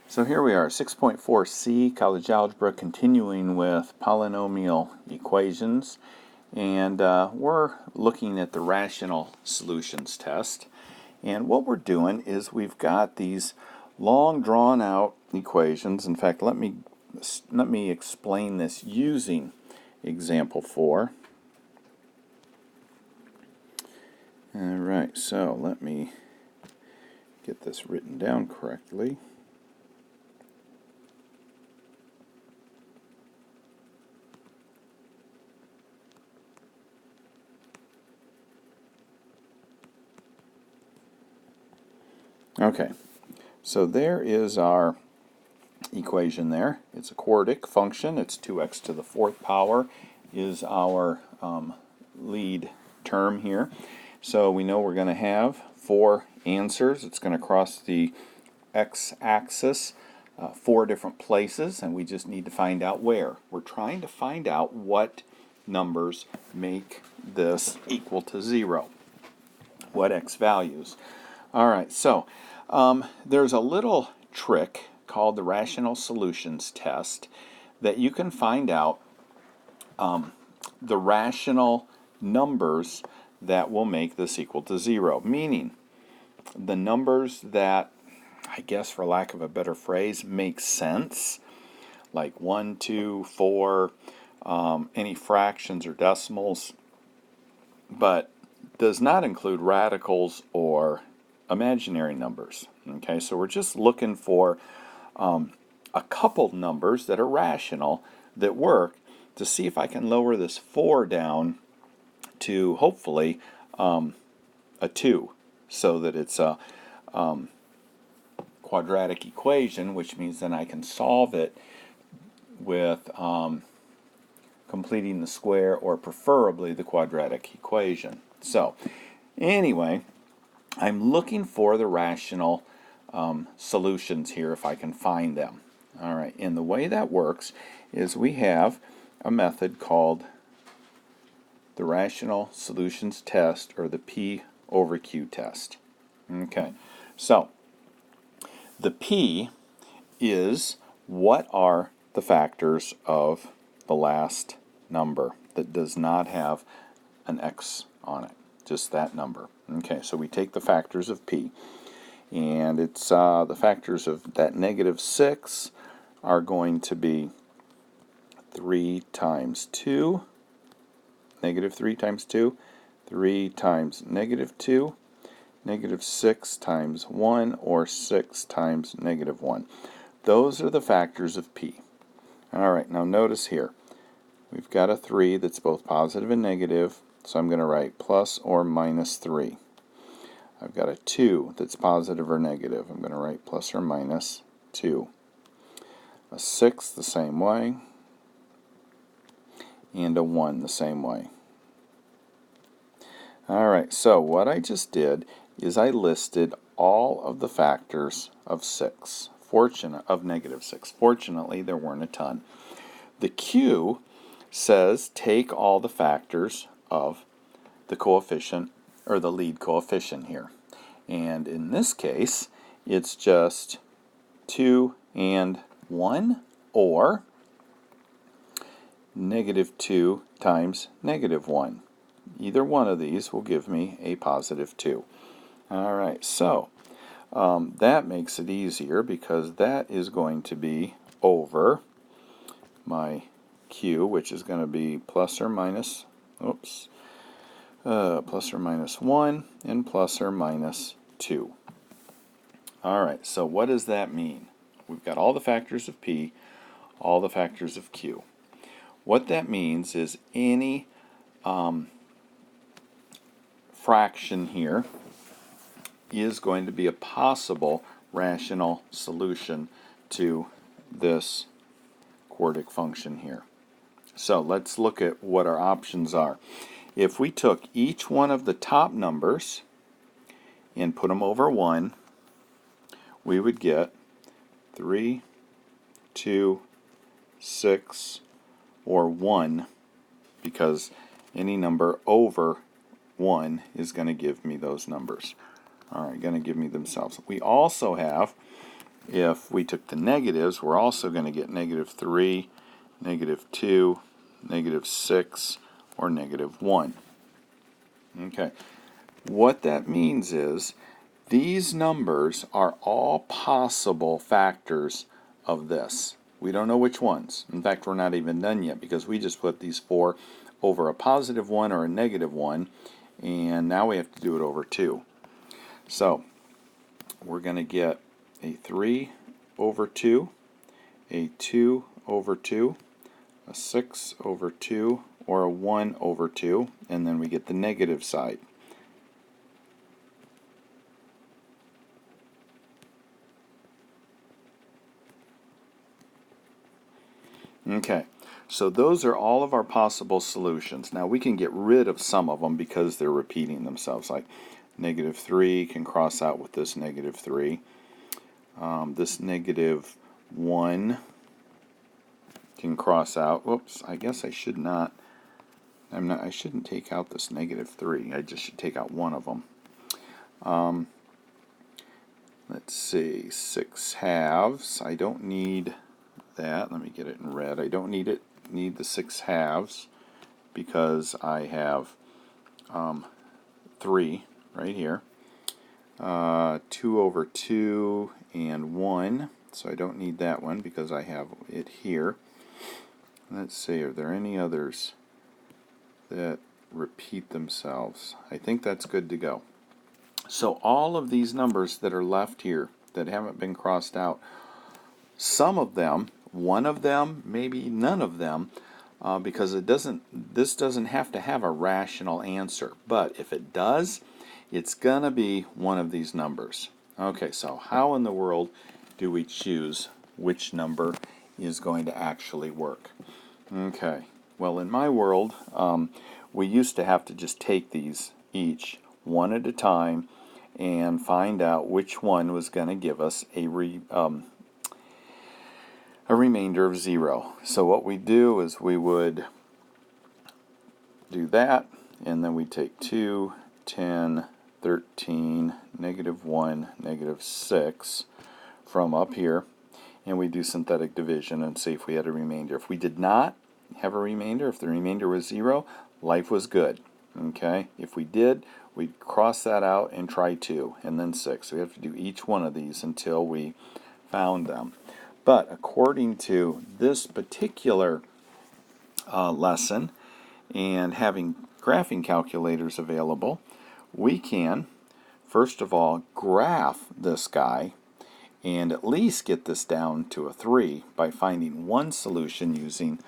So here we are, 6.4c, college algebra, continuing with polynomial equations, and we're looking at the rational solutions test. And what we're doing is we've got these long drawn out equations. In fact, let me explain this using example 4. All right, so let me get this written down correctly. Okay, so there is our equation there. It's a quartic function. It's 2x to the 4th power is our lead term here. So we know we're going to have 4 answers. It's going to cross the x-axis 4 different places, and we just need to find out where. We're trying to find out what numbers make this equal to 0. What x values. All right, so there's a little trick called the rational solutions test that you can find out the rational numbers that will make this equal to 0, meaning the numbers that, I guess for lack of a better phrase, make sense, like 1, 2, 4, any fractions or decimals, but does not include radicals or imaginary numbers. Okay, so we're just looking for a couple numbers that are rational that work to see if I can lower this 4 down to hopefully a 2, so that it's a quadratic equation, which means then I can solve it with completing the square, or preferably the quadratic equation. So anyway, I'm looking for the rational solutions here if I can find them. All right, and the way that works is we have a method called the rational solutions test, or the P over Q test. Okay, so the P is what are the factors of the last number that does not have an x on it, just that number. Okay, so we take the factors of P, and it's the factors of that -6 are going to be 3 times 2, -3 times 2, 3 times -2, -6 times 1, or 6 times -1. Those are the factors of P. All right, now notice here, we've got a 3 that's both positive and negative, so I'm going to write plus or minus 3. I've got a 2 that's positive or negative. I'm going to write plus or minus 2. A 6 the same way, and a 1 the same way. All right, so what I just did is I listed all of the factors of -6. Fortunately, there weren't a ton. The Q says take all the factors of the coefficient, or the lead coefficient here. And in this case, it's just 2 and 1, or -2 times -1. Either one of these will give me a positive 2. All right, so that makes it easier, because that is going to be over my Q, which is going to be plus or minus 1 and plus or minus 2. All right, so what does that mean? We've got all the factors of P, all the factors of Q. What that means is any fraction here is going to be a possible rational solution to this quartic function here. So let's look at what our options are. If we took each one of the top numbers and put them over 1, we would get 3, 2, 6, or 1, because any number over 1 is going to give me those numbers. All right, going to give me themselves. We also have if we took the negatives, we're also going to get -3, -2, -6, or -1. Okay. What that means is these numbers are all possible factors of this. We don't know which ones. In fact, we're not even done yet because we just put these 4 over a +1 or a -1, and now we have to do it over 2. So we're going to get a 3 over 2, a 2 over 2, a 6 over 2, or a 1 over 2, and then we get the negative side. Okay, so those are all of our possible solutions. Now we can get rid of some of them because they're repeating themselves, like -3 can cross out with this -3. This -1 can cross out. Whoops, I guess I should not. I shouldn't take out this -3. I just should take out one of them. Let's see, 6/2. I don't need that. Let me get it in red. I don't need the 6/2 because I have 3 right here. 2 over 2 and 1. So I don't need that one because I have it here. Let's see, are there any others that repeat themselves? I think that's good to go. So all of these numbers that are left here that haven't been crossed out, some of them, one of them, maybe none of them, because this doesn't have to have a rational answer. But if it does, it's going to be one of these numbers. Okay, so how in the world do we choose which number is going to actually work? Okay, well, in my world, we used to have to just take these each one at a time and find out which one was going to give us a remainder of 0. So what we do is we would do that, and then we take 2, 10, 13, -1, -6 from up here, and we do synthetic division and see if we had a remainder. If we did not have a remainder, if the remainder was 0, life was good. Okay, if we did, we'd cross that out and try 2 and then 6. So we have to do each one of these until we found them. But according to this particular lesson and having graphing calculators available, we can first of all graph this guy and at least get this down to a 3 by finding one solution using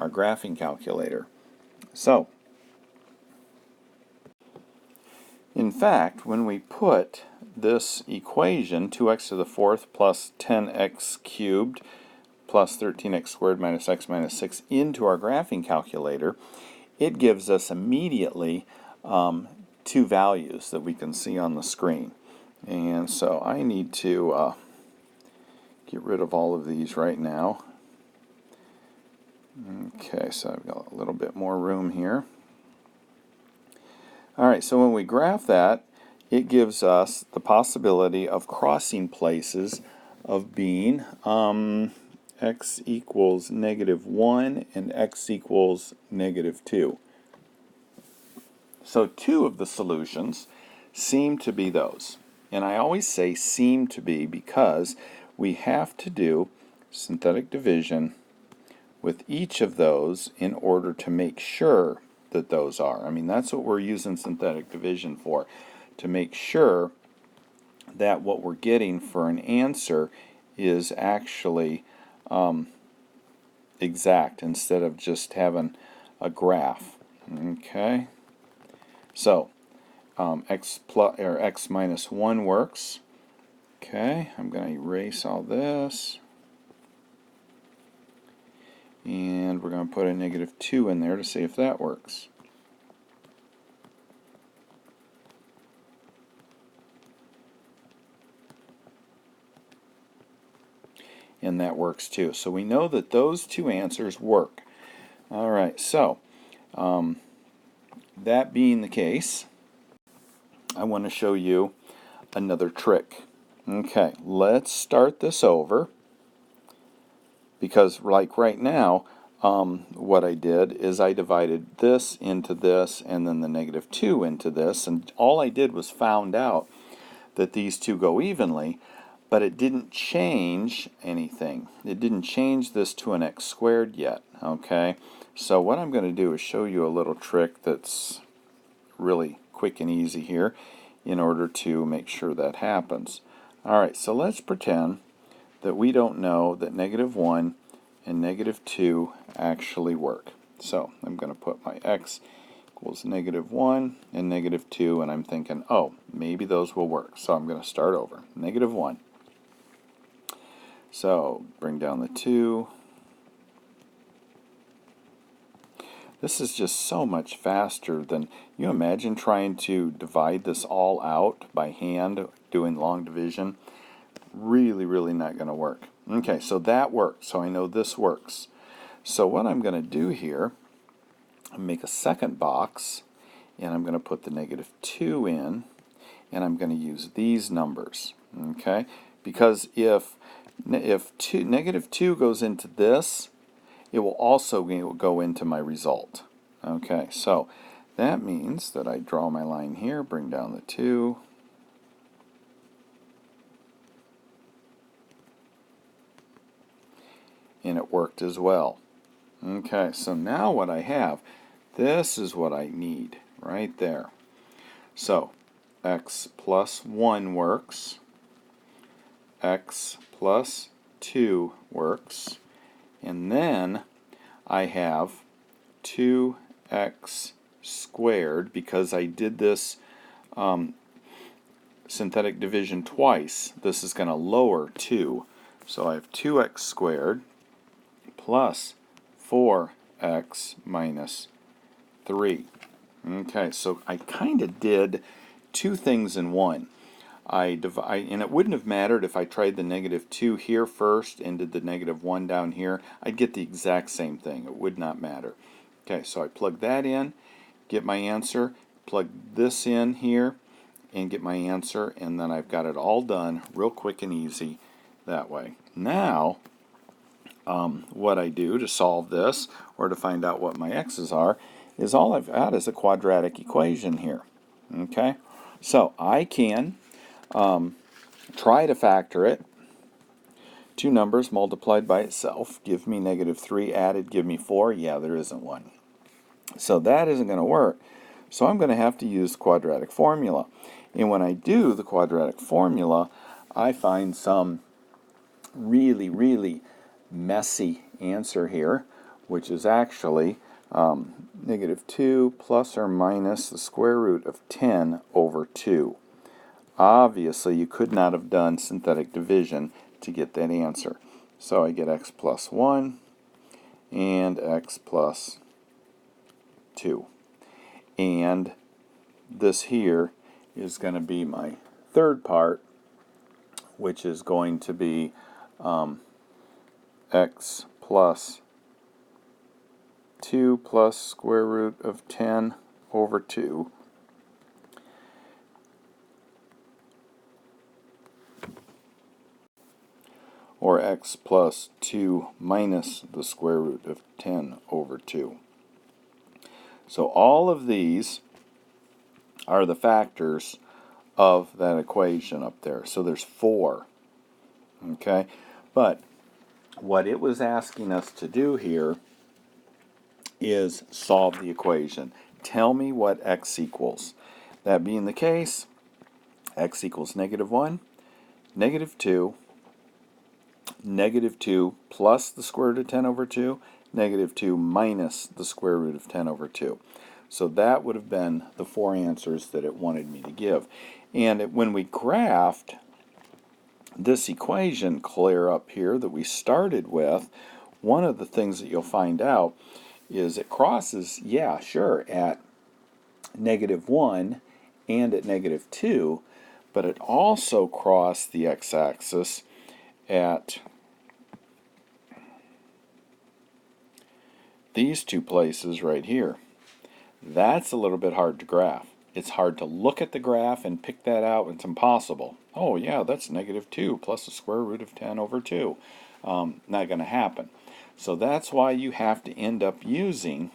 our graphing calculator. So in fact, when we put this equation, 2x to the 4th plus 10x cubed plus 13x squared minus x minus 6, into our graphing calculator, it gives us immediately 2 values that we can see on the screen. And so I need to get rid of all of these right now. Okay, so I've got a little bit more room here. Alright, so when we graph that, it gives us the possibility of crossing places of being x equals -1 and x equals -2. So 2 of the solutions seem to be those. And I always say seem to be because we have to do synthetic division with each of those in order to make sure that those are. I mean, that's what we're using synthetic division for, to make sure that what we're getting for an answer is actually exact instead of just having a graph. Okay, so x plus or x minus 1 works. Okay, I'm going to erase all this, and we're going to put a -2 in there to see if that works. And that works too. So we know that those 2 answers work. Alright, so that being the case, I want to show you another trick. Okay, let's start this over, because like right now, what I did is I divided this into this and then the negative 2 into this, and all I did was found out that these two go evenly, but it didn't change anything. It didn't change this to an x squared yet, okay? So what I'm going to do is show you a little trick that's really quick and easy here in order to make sure that happens. Alright, so let's pretend that we don't know that negative 1 and negative 2 actually work. So I'm going to put my x equals negative 1 and negative 2, and I'm thinking, oh, maybe those will work. So I'm going to start over. Negative 1. So bring down the 2. This is just so much faster than, you imagine trying to divide this all out by hand, doing long division. Really, really not going to work. Okay, so that works. So I know this works. So what I'm going to do here, make a second box, and I'm going to put the negative 2 in, and I'm going to use these numbers. Okay, because if negative 2 goes into this, it will also go into my result. Okay, so that means that I draw my line here, bring down the 2, and it worked as well. Okay, so now what I have, this is what I need right there. So x plus 1 works, x plus 2 works, and then I have 2x squared, because I did this synthetic division twice. This is going to lower 2. So I have 2x squared plus 4x minus 3. Okay, so I kind of did two things in one. And it wouldn't have mattered if I tried the negative 2 here first and did the negative 1 down here. I'd get the exact same thing. It would not matter. Okay, so I plug that in, get my answer, plug this in here, and get my answer, and then I've got it all done real quick and easy that way. Now, what I do to solve this, or to find out what my x's are, is all I've got is a quadratic equation here. Okay, so I can try to factor it. Two numbers multiplied by itself give me negative 3, added give me 4. Yeah, there isn't one. So that isn't going to work. So I'm going to have to use the quadratic formula. And when I do the quadratic formula, I find some really, really messy answer here, which is actually negative 2 plus or minus the square root of 10 over 2. Obviously, you could not have done synthetic division to get that answer. So I get x plus 1 and x plus 2. And this here is going to be my third part, which is going to be x plus 2 plus square root of 10 over 2. Or x plus 2 minus the square root of 10 over 2. So all of these are the factors of that equation up there. So there's 4. Okay? But what it was asking us to do here is solve the equation. Tell me what x equals. That being the case, x equals negative 1, negative 2, negative 2 plus the square root of 10 over 2, negative 2 minus the square root of 10 over 2. So that would have been the 4 answers that it wanted me to give. And when we graphed this equation clear up here that we started with, one of the things that you'll find out is it crosses, yeah, sure, at negative 1 and at negative 2, but it also crossed the x-axis at these two places right here. That's a little bit hard to graph. It's hard to look at the graph and pick that out. It's impossible. oh yeah, that's -2 plus the square root of 10 over 2. Not going to happen. So that's why you have to end up using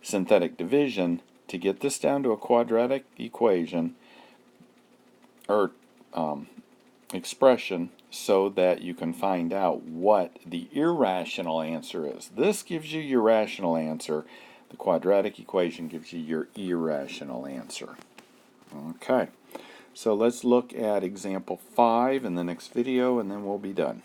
synthetic division to get this down to a quadratic equation or expression so that you can find out what the irrational answer is. This gives you your rational answer. The quadratic equation gives you your irrational answer. Okay, so let's look at example 5 in the next video, and then we'll be done.